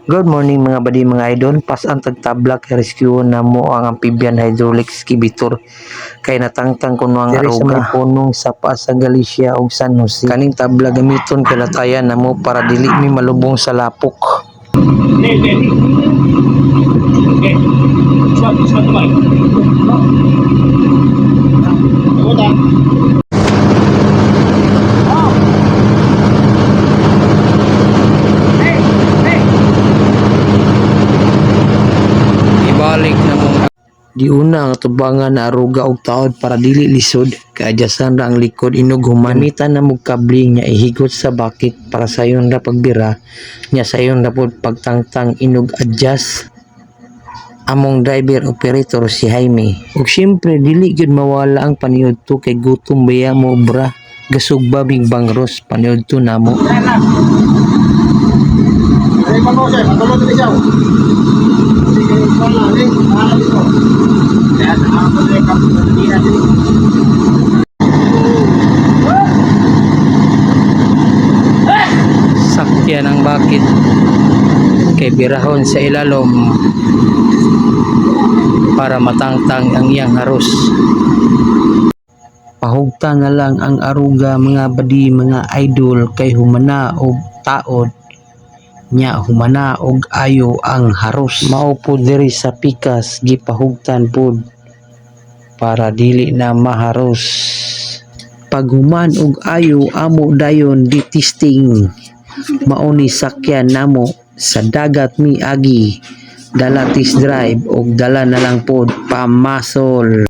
Good morning mga badi mga idol. Pas ang tagtabla kay rescue na mo ang amphibian hydraulic excavator kay natangtang kuno ang aruga sa punong sa Paas sa Galicia ug San Jose. Kaning tabla gamiton kay latayan na mo para dili mi malubong sa lapok. Okay. Swat ba? Ibalik na mo di una ang tubangan na aruga og taod para dili lisod kay adyasan ra ang likod inog human. Gamitan na mo kabling nya ihigot sa bakit para sayon ra pagbira nya sayon ra pod pagtangtang inog adjust among driver operator si Jaime. Ug syempre dili gyud mawala ang paniudto kay gutom baya mo obra gasugba big bangros paniudto namo. Ay, pag-usay, matulog din siya. Sige, wala rin. Mahal ito. Kaya nakakatuloy ka po sa dina din. Sakyan ang bakit kay birahon sa ilalom para matangtang ang iyang harus. Pahugta na lang ang aruga mga badi mga idol kay humana og taod nya humana og ayo ang harus. Mao pod diri sa pikas gipahugtan pod para dili na maharus. Pag human og ayo amo dayon di testing mao ni sakyan namo sa dagat mi agi dala test drive og dala na lang pod pamasol.